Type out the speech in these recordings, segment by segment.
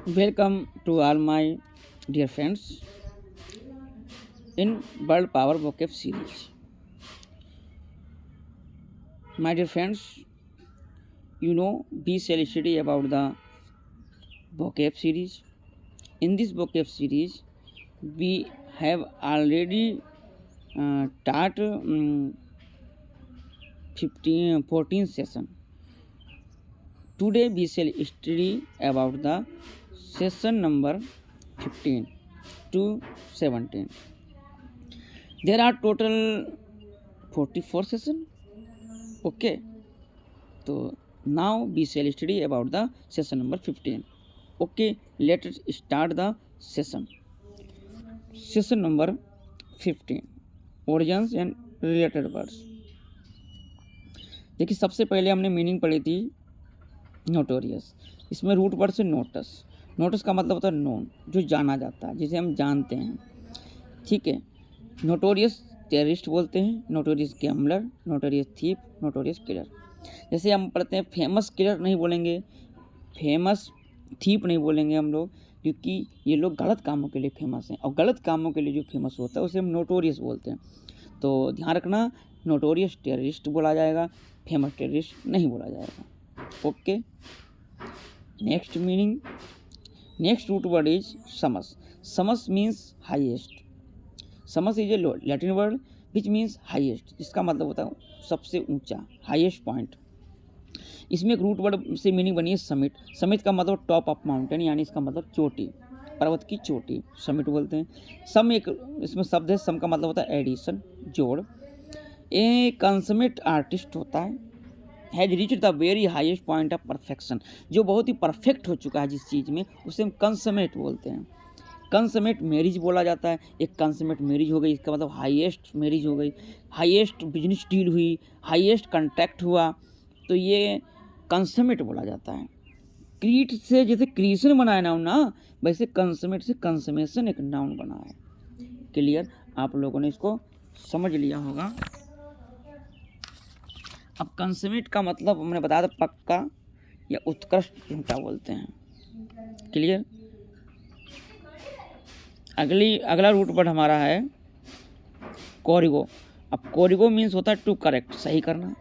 Welcome to all my dear friends in World Power Vocab series. My dear friends, we shall study about the vocab series. In this vocab series, we have already taught 14 session. Today we shall study about the session number 15 to 17. There are total 44 session. Okay. So now we shall study about the session number 15. Okay, let us start the session. Session number 15. Origins and related words. देखिए, सबसे पहले हमने meaning पढ़ी थी notorious. इसमें root word से notes. Notes का मतलब होता है नोन, जो जाना जाता है, जिसे हम जानते हैं. ठीक है. नोटोरियस टेररिस्ट बोलते हैं, notorious gambler, notorious thief, notorious killer. जैसे हम पढ़ते हैं फेमस किलर नहीं बोलेंगे, फेमस थीप नहीं बोलेंगे हम लोग, क्योंकि ये लोग गलत कामों के लिए फेमस हैं, और गलत कामों के लिए जो फेमस होता है उसे हम नोटोरियस बोलते हैं. तो ध्यान रखना, नोटोरियस टेररिस्ट बोला जाएगा, फेमस टेररिस्ट नहीं बोला जाएगा. Okay. Next meaning. Next root word is summus. Summus means highest. Summus is a Latin word which means highest, जिसका मतलब होता है सबसे ऊंचा, हाईएस्ट पॉइंट. इसमें एक रूट वर्ड से मीनिंग बनी है समिट. समिट का मतलब टॉप ऑफ माउंटेन, यानी इसका मतलब चोटी, पर्वत की चोटी, समिट बोलते हैं. सम एक इसमें शब्द है, सम का मतलब होता है एडिशन, जोड़. ए कंसमेट आर्टिस्ट होता है, has reached the very highest point of perfection, जो बहुत ही परफेक्ट हो चुका है जिस चीज़ में, उसे हम कंसमेट बोलते हैं. कंसमेट मैरिज बोला जाता है. एक कंसमेट मैरिज हो गई, इसका मतलब हाईएस्ट मैरिज हो गई, हाईएस्ट बिजनेस डील हुई, हाईएस्ट कॉन्ट्रैक्ट हुआ, तो ये कंसमेट बोला जाता है. क्रीट से जैसे क्रिएशन बना है नाउन ना, वैसे कंसमेट से कंसमेशन एक नाउन बना है. क्लियर? आप लोगों ने इसको समझ लिया होगा. अब कंसमेट का मतलब हमने बताया था पक्का या उत्कृष्ट झूठा बोलते हैं. क्लियर? अगला रूट वर्ड हमारा है कोरिगो. अब कोरिगो मीन्स होता है टू करेक्ट, सही करना.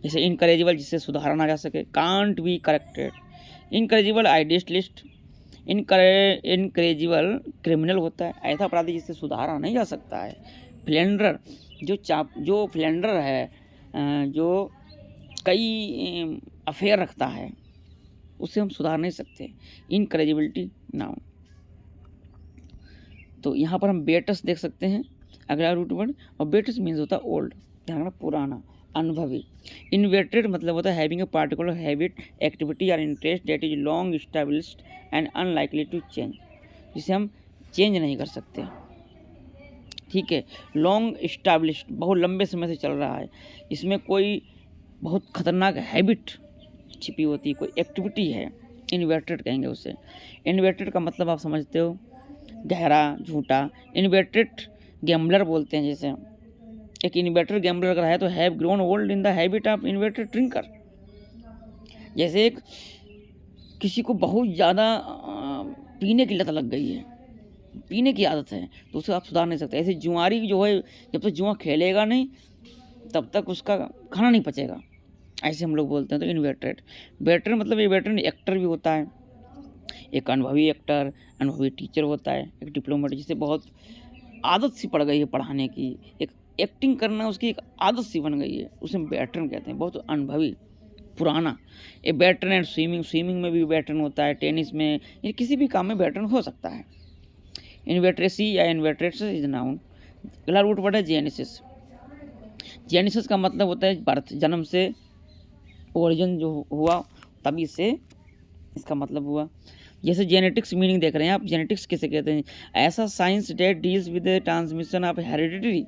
जैसे इनकरेजिबल, जिससे सुधारा ना जा सके, कांट बी करेक्टेड. इनकरेजिबल आइडियस्ट लिस्ट. इनकरेजिबल क्रिमिनल होता है, ऐसा अपराधी जिससे सुधारा नहीं जा सकता है. फ्लेंडर, जो फ्लेंडर है, जो कई अफेयर रखता है, उससे हम सुधार नहीं सकते. इनकरेजिबिलिटी नाउन. तो यहाँ पर हम बेटस देख सकते हैं, अगला रूट वर्ड. और बेटस मीन्स होता है ओल्ड, ध्यान रखना, पुराना, अनुभवी. इन्वेटेड मतलब होता है having a particular habit, activity और interest that is long established and unlikely to change, जिसे हम चेंज नहीं कर सकते. ठीक है. लॉन्ग एस्टैब्लिश्ड, बहुत लंबे समय से चल रहा है, इसमें कोई बहुत खतरनाक हैबिट छिपी होती है, कोई एक्टिविटी है, इन्वेटेड कहेंगे उसे. इन्वेटेड का मतलब आप समझते हो, गहरा, झूठा. इन्वेटेड गैम्बलर बोलते हैं. जैसे एक इन्वेटेड गैम्बलर अगर है तो have grown old in the habit of inverted drinker. जैसे एक किसी को बहुत ज़्यादा पीने की लत लग गई है, पीने की आदत है, तो उसे आप सुधार नहीं सकते. ऐसे जुआरी जो है, जब तक जुआ खेलेगा नहीं तब तक उसका खाना नहीं पचेगा, ऐसे हम लोग बोलते हैं. तो इन्वेटेड. वेटरन मतलब ये वेटरन एक्टर भी होता है, एक अनुभवी एक्टर, अनुभवी टीचर होता है, एक डिप्लोमेट जिसे बहुत आदत सी पड़ गई है पढ़ाने की, एक एक्टिंग करना उसकी एक आदत सी बन गई है, उसे वेटरन कहते हैं, बहुत अनुभवी, पुराना. ए वेटरन एंड स्विमिंग. स्विमिंग में भी वेटरन होता है, टेनिस में, ये किसी भी काम में वेटरन हो सकता है. इन्वेट्रेसी या इन्वेट्रेट्स इज नाउन. अगला रूट वर्ड है जेनेसिस. जेनेसिस का मतलब होता है बर्थ, जन्म से, ओरिजिन जो हुआ तभी से इसका मतलब हुआ. जैसे जेनेटिक्स मीनिंग देख रहे हैं आप, जेनेटिक्स किसे कहते हैं? ऐसा science date deals with the transmission of hereditary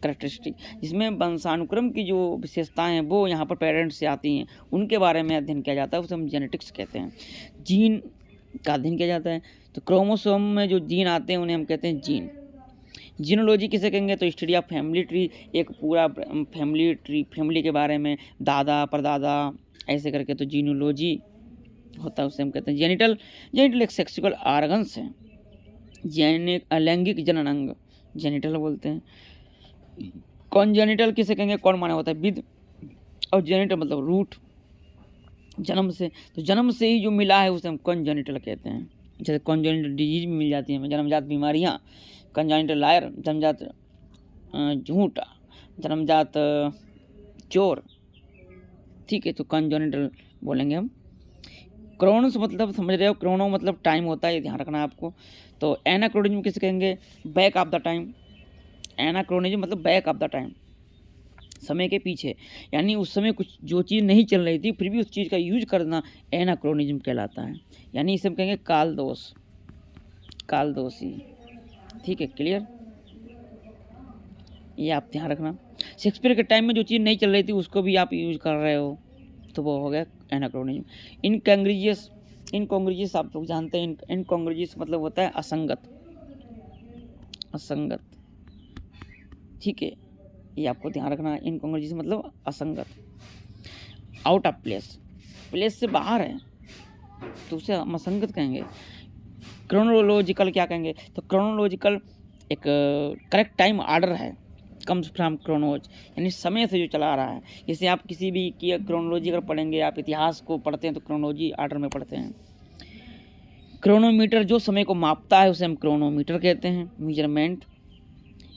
characteristic, जिसमें वंशानुक्रम की जो विशेषताएं हैं वो यहाँ पर पेरेंट्स से आती हैं, उनके बारे में अध्ययन किया जाता है, उसे हम जेनेटिक्स कहते हैं. जीन का अध्ययन किया जाता है. तो क्रोमोसोम में जो जीन आते हैं उन्हें हम कहते हैं जीन. जीनोलॉजी किसे कहेंगे? तो स्टडी ऑफ फैमिली ट्री, एक पूरा फैमिली ट्री, फैमिली के बारे में, दादा परदादा ऐसे करके, तो जीनोलॉजी होता है उसे हम कहते हैं जेनिटल। जेनिटल एक सेक्सुअल ऑर्गन्स है, लैंगिक जनन अंग जेनिटल बोलते हैं। कॉन्जेनिटल किसे कहेंगे, कौन माना होता है विद, और जेनिटल मतलब रूट, जन्म से। तो जन्म से ही जो मिला है उसे हम कॉन्जेनिटल कहते हैं। जैसे कॉन्जेनिटल डिजीज भी मिल जाती है, जन्मजात बीमारियाँ, कॉन्जेनिटल लायर जन्मजात झूठ, जन्मजात चोर, ठीक है, तो कॉन्जेनिटल बोलेंगे हम। क्रोनस मतलब समझ रहे हो, क्रोनो मतलब टाइम होता है, ये ध्यान रखना है आपको। तो एनाक्रोनिज्म किसे कहेंगे, back of the time. Anachronism मतलब बैक ऑफ द टाइम, समय के पीछे, यानी उस समय कुछ जो चीज़ नहीं चल रही थी फिर भी उस चीज़ का यूज करना एनाक्रोनिज्म कहलाता है। यानी इसे हम कहेंगे काल दोष, कालदोषी, ठीक है, क्लियर, ये आप ध्यान रखना। शेक्सपियर के टाइम में जो चीज़ नहीं चल रही थी उसको भी आप यूज कर रहे हो तो वो हो गया एनाक्रोनिज्म। इनकॉन्ग्रुइयस, इनकॉन्ग्रुइयस आप लोग जानते हैं, इनकॉन्ग्रुइयस मतलब होता है असंगत, असंगत, ठीक है, ये आपको ध्यान रखना। इनकॉन्ग्रुइयस मतलब असंगत, आउट ऑफ प्लेस, प्लेस से बाहर है तो उसे हम असंगत कहेंगे। क्रोनोलॉजिकल क्या कहेंगे, तो क्रोनोलॉजिकल एक करेक्ट टाइम ऑर्डर है, कम्स फ्रॉम क्रोनोज, यानी समय से जो चला रहा है। जैसे आप किसी भी की क्रोनोलॉजी अगर पढ़ेंगे, आप इतिहास को पढ़ते हैं तो क्रोनोलॉजी ऑर्डर में पढ़ते हैं। क्रोनोमीटर जो समय को मापता है उसे हम क्रोनोमीटर कहते हैं। मेजरमेंट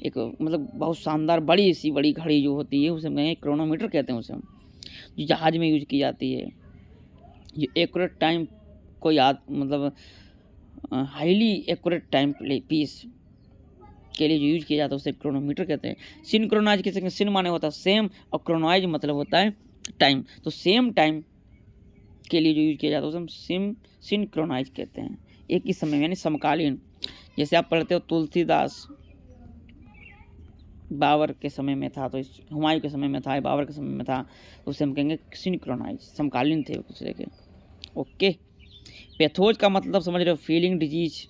एक मतलब बहुत शानदार बड़ी सी बड़ी घड़ी जो होती है उसे हम कहेंगे क्रोनोमीटर कहते हैं, उसे हम जो जहाज में यूज की जाती है, जो एक्यूरेट टाइम को याद मतलब हाईली एक्यूरेट टाइम पीस के लिए जो यूज किया जाता है उसे क्रोनोमीटर कहते हैं। सिनक्रोनाइज किसे, सिन माने होता है सेम और क्रोनोइज मतलब होता है टाइम, तो सेम टाइम के लिए जो यूज किया जाता है उसे हम सिनक्रोनाइज कहते हैं, एक ही समय यानी समकालीन। जैसे आप पढ़ते हो तुलसीदास बाबर के समय में था, तो हुमायूं के समय में था, बाबर के समय में था, तो उसे हम कहेंगे सिनक्रोनाइज, समकालीन थे एक दूसरे के। ओके, पैथोज का मतलब समझ रहे हो, फीलिंग डिजीज।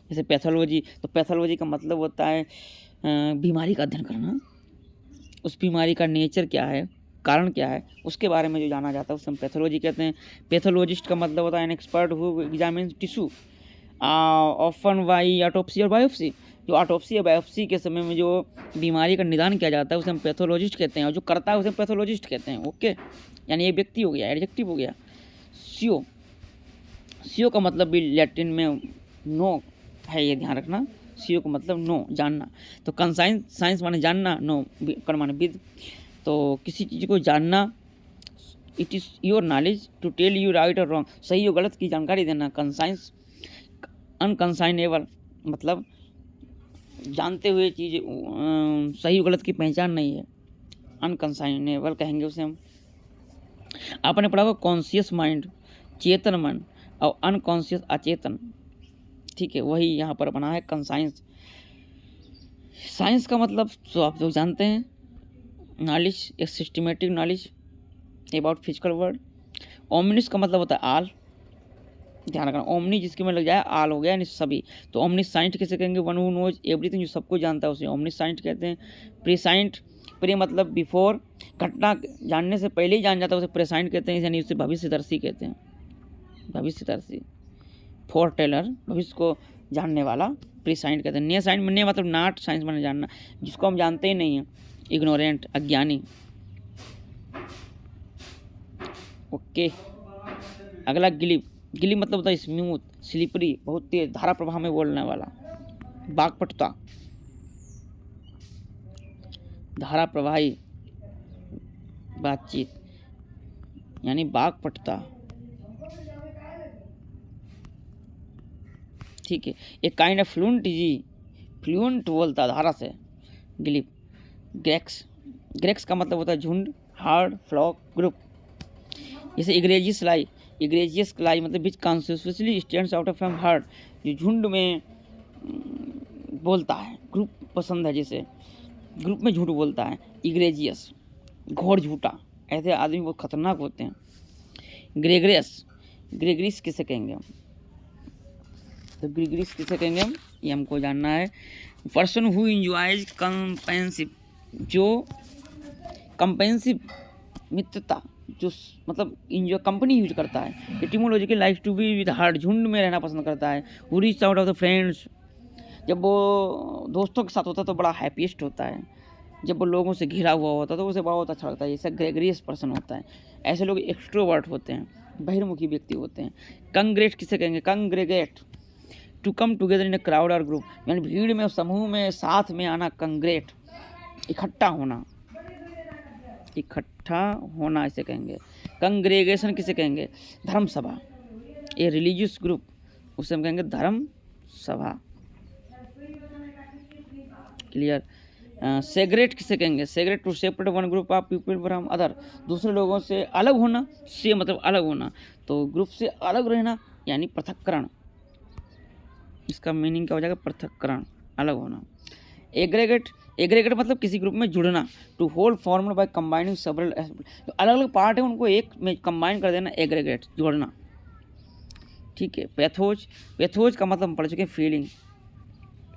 जैसे पैथोलॉजी, तो पैथोलॉजी का मतलब होता है बीमारी का अध्ययन करना, उस बीमारी का नेचर क्या है, कारण क्या है, उसके बारे में जो जाना जाता है उसे हम पैथोलॉजी कहते हैं। पैथोलॉजिस्ट का मतलब होता है an expert who examines tissue often by autopsy और बायोप्सी। जो ऑटोप्सी या बायोप्सी के समय में जो बीमारी का निदान किया जाता है उसे हम पैथोलॉजिस्ट कहते हैं, और जो करता है उसे हम पैथोलॉजिस्ट कहते हैं। ओके, यानी ये व्यक्ति हो गया, एडजेक्टिव हो गया। सियो, सियो का मतलब भी लैटिन में नो है, ये ध्यान रखना, सीओ का मतलब नो, जानना। तो कंसाइंस, साइंस माने जानना, नो कर माने विद। तो किसी चीज़ को जानना, it is your knowledge to tell you right और रॉन्ग, सही और गलत की जानकारी देना। कंसाइंस, अनकंसाइनेबल मतलब जानते हुए चीज़ सही और गलत की पहचान नहीं है, अनकंसाइनेबल कहेंगे उसे हम। आपने पढ़ा होगा कॉन्शियस माइंड चेतन मन और अनकॉन्शियस अचेतन, ठीक है, वही यहाँ पर बना है कंसाइंस। साइंस का मतलब तो आप लोग जानते हैं, नॉलेज, एक systematic knowledge about physical world. Omnis का मतलब होता है आल, ध्यान रखना, ओमनी जिसके में लग जाए आल हो गया यानी सभी। तो ओमनिस साइंट किसे कहेंगे, वन हू नोज एवरीथिंग, जो सबको जानता है उसे ओमनिस साइंट कहते हैं। प्रीसाइंट, प्री मतलब बिफोर, घटना जानने से पहले ही जान जाता है उसे प्रेसाइंट कहते हैं, यानी उसे भविष्यदर्शी कहते हैं, भविष्यदर्शी। फोर टेलर, भविष्य को जानने वाला, प्रीसाइंट कहते हैं। नियर साइंट ने मतलब नॉट, साइंस माने जानना, जिसको हम जानते ही नहीं हैं, इग्नोरेंट अज्ञानी। ओके, अगला गिली, गिली मतलब होता है स्मूथ, स्लिपरी, बहुत तेज, धारा प्रवाह में बोलने वाला। वाक्पटुता, धारा प्रवाही बातचीत यानी वाक्पटुता, ठीक है। एक काइंड ऑफ फ्लुएंट जी, फ्लुएंट बोलता धारा से, गिलिप। ग्रेक्स, ग्रेक्स का मतलब होता है झुंड, हार्ड, फ्लॉक, ग्रुप। जैसे इग्रेजियस लाई, इग्रेजियस लाई मतलब which consequently stands out of from herd, जो झुंड में बोलता है, ग्रुप पसंद है जिसे, ग्रुप में झूठ बोलता है, इग्रेजियस, घोर झूठा, ऐसे आदमी बहुत खतरनाक होते हैं। ग्रेगरियस, ग्रेगरियस किसे कहेंगे हम, तो ग्रेगरियस किसे कहेंगे हम, ये हमको जानना है। पर्सन हु एंजॉयज कंपेंसिव, जो कंपेंसिव मित्रता जो मतलब इंजॉय कंपनी यूज करता है। Etymologically likes to be with herd, झुंड में रहना पसंद करता है। Who reach out of the friends, जब वो दोस्तों के साथ होता है तो बड़ा हैप्पीएस्ट होता है। जब वो लोगों से घिरा हुआ होता है तो उसे बहुत अच्छा लगता है। ऐसा ग्रेगरियस पर्सन होता है। ऐसे लोग एक्सट्रोवर्ट होते हैं, बहिर्मुखी व्यक्ति होते हैं। कंग्रेट किसे कहेंगे? Congregate, to come together in a crowd और ग्रुप, यानी भीड़ में, समूह में, साथ में आना। कंग्रेट, इकट्ठा होना, इकट्ठा होना इसे कहेंगे। कंग्रेगेशन किसे कहेंगे? धर्म सभा। ए रिलीजियस ग्रुप, उसे हम कहेंगे धर्म सभा। क्लियर? सेग्रेट किसे कहेंगे? Segregate, to separate one group of people from other, दूसरे लोगों से अलग होना। से मतलब अलग होना, तो ग्रुप से अलग रहना यानी पृथक्करण। इसका मीनिंग क्या हो जाएगा? पृथक्करण, अलग होना। एग्रीगेट, एग्रीगेट मतलब किसी ग्रुप में जुड़ना। To hold formed by combining several, तो अलग अलग पार्ट है उनको एक में कंबाइन कर देना, एग्रीगेट, जोड़ना। ठीक है। पैथोज, पैथोज का मतलब हम पढ़ चुके हैं फीलिंग।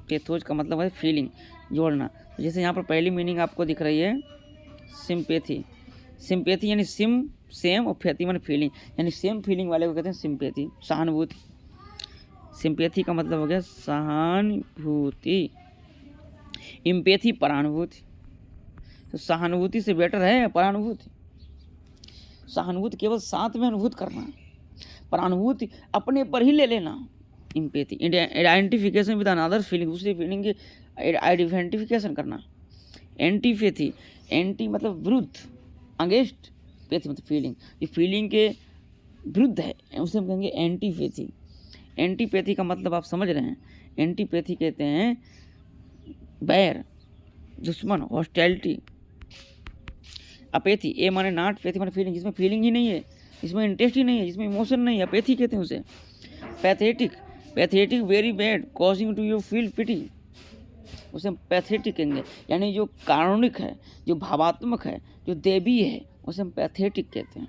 पैथोज का मतलब है फीलिंग, जोड़ना। जैसे यहाँ पर पहली मीनिंग आपको दिख रही है सिंपैथी। सिंपैथी यानी सिम सेम और पैथी माने फीलिंग, यानी सेम फीलिंग वाले को कहते हैं सिंपैथी, सहानुभूति। सिंपैथी का मतलब हो गया सहानुभूति। इम्पैथी परानुभूति। तो सहानुभूति से बेटर है परानुभूति। सहानुभूति केवल साथ में अनुभूत करना, परानुभूति अपने पर ही ले लेना। Empathy identification with another feeling, दूसरी फीलिंग की आइडेंटिफिकेशन करना। एंटीपैथी, एंटी मतलब विरुद्ध, अगेंस्ट, पैथी मतलब फीलिंग, ये फीलिंग के विरुद्ध है, उसे हम कहेंगे एंटीपैथी। एंटीपैथी का मतलब आप समझ रहे हैं। एंटीपैथी कहते हैं बैर, दुश्मन, हॉस्टैलिटी। अपैथी, ए माने नॉट, पैथी माने फीलिंग, जिसमें फीलिंग ही नहीं है, जिसमें इंटरेस्ट ही नहीं है, जिसमें इमोशन नहीं है, अपैथी कहते हैं उसे। Pathetic, pathetic very bad, causing to you feel pity, उसे हम पैथेटिक कहेंगे। यानी जो कारुणिक है, जो भावात्मक है, जो देवी है, उसे हम पैथेटिक कहते हैं,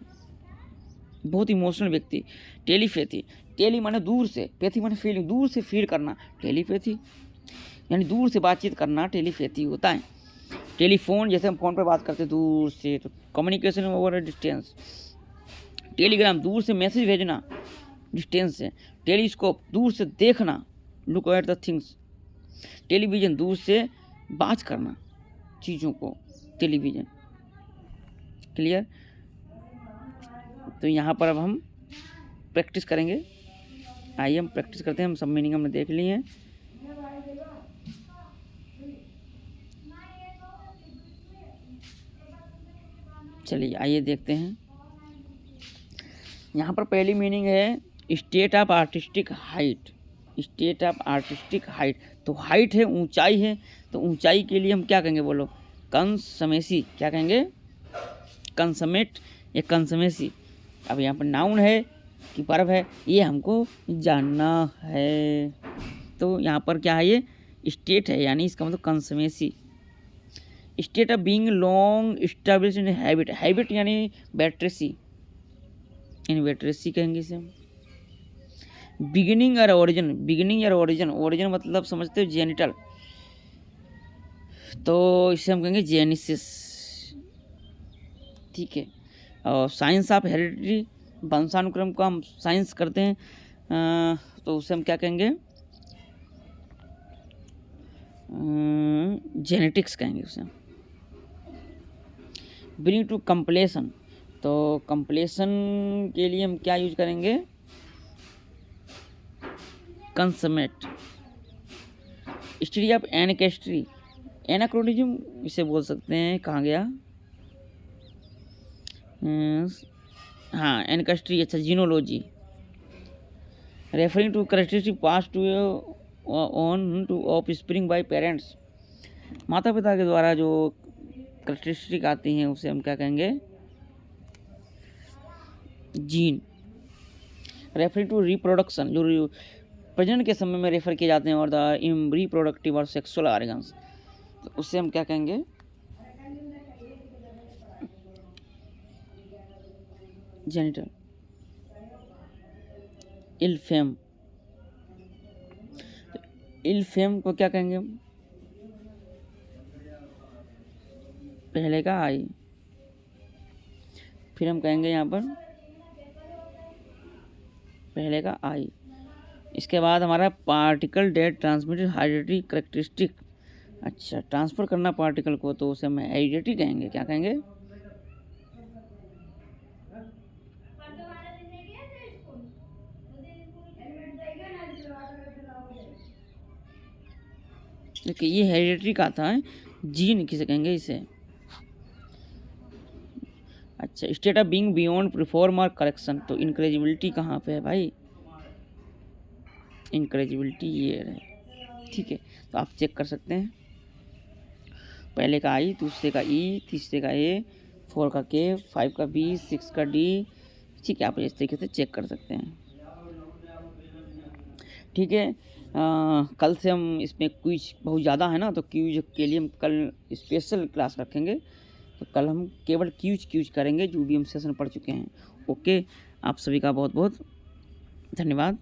बहुत इमोशनल व्यक्ति। टेलीपैथी, टेली माने दूर से, पैथी माने फीलिंग, दूर से फील करना, टेलीपैथी यानी दूर से बातचीत करना, टेलीपैथी होता है। टेलीफोन, जैसे हम फ़ोन पर बात करते हैं दूर से, तो कम्युनिकेशन ओवर डिस्टेंस। टेलीग्राम, दूर से मैसेज भेजना, डिस्टेंस से। टेलीस्कोप, दूर से देखना, look at the things. Television, दूर से बात करना चीज़ों को, टेलीविज़न। क्लियर? तो यहाँ पर अब हम प्रैक्टिस करेंगे। आइए हम प्रैक्टिस करते हैं। हम सब मीनिंग हमने देख लिए हैं। चलिए आइए देखते हैं। यहाँ पर पहली मीनिंग है state of artistic height. State of artistic height, तो हाइट है, ऊंचाई है, तो ऊंचाई के लिए हम क्या कहेंगे बोलो? कंसमेसी। क्या कहेंगे? कंसमेट या कंसमेसी। अब यहाँ पर नाउन है कि वर्ब है, ये हमको जानना है। तो यहाँ पर क्या है? ये स्टेट है, यानी इसका मतलब कंसमेसी। State of being long established in habit, habit यानी बैट्रेसी, इन बैट्रेसी कहेंगे इसे हम। बिगिनिंग और ओरिजिन, बिगिनिंग या ओरिजिन, ओरिजिन मतलब समझते हो जेनिटल, तो इसे हम कहेंगे जेनेसिस। ठीक है। और साइंस ऑफ हेरिडिटी, वंशानुक्रम को हम साइंस करते हैं, तो उसे हम क्या कहेंगे? जेनेटिक्स कहेंगे उसे। ब्रिंग टू कंप्लेशन, तो कंप्लेशन के लिए हम क्या यूज करेंगे? Consummate. Study of ancestry, anachronism इसे बोल सकते हैं। कहाँ गया? हाँ, एनकेस्ट्री, अच्छा, genealogy. Referring to characteristic pass to on to offspring by parents, माता पिता के द्वारा जो कैरेक्टरिस्टिक आती हैं उसे हम क्या कहेंगे? जीन। रेफरिंग टू रिप्रोडक्शन, जो प्रजनन के समय में रेफर किए जाते हैं, और द रिप्रोडक्टिव और सेक्सुअल ऑर्गन्स, तो उससे हम क्या कहेंगे? जेनिटल। इल फेम, इल फेम को क्या कहेंगे? पहले का आई, फिर हम कहेंगे यहाँ पर पहले का आई। इसके बाद हमारा पार्टिकल डेट ट्रांसमिटेड हाइड्रेटिक करेक्टरिस्टिक। अच्छा, ट्रांसफ़र करना पार्टिकल को, तो उसे हम हाइड्रेटिक कहेंगे। क्या कहेंगे? देखिए ये हेरिडिटी आता है, जीन किसे कहेंगे इसे। अच्छा, state of being beyond reform और करेक्शन, तो इनकरेजिबिलिटी कहाँ पे है भाई? इनकरेजिबिलिटी ये है, ठीक है। तो आप चेक कर सकते हैं, पहले का आई, दूसरे का ई, तीसरे का ए, 4 का के, 5 का बी, 6 का डी, ठीक है। आप इस तरीके से चेक कर सकते हैं, ठीक है। कल से हम इसमें क्विज बहुत ज़्यादा है ना, तो क्विज के लिए हम कल स्पेशल क्लास रखेंगे। तो कल हम केवल क्यूज करेंगे जो भी हम सेशन पढ़ चुके हैं। ओके, आप सभी का बहुत बहुत धन्यवाद।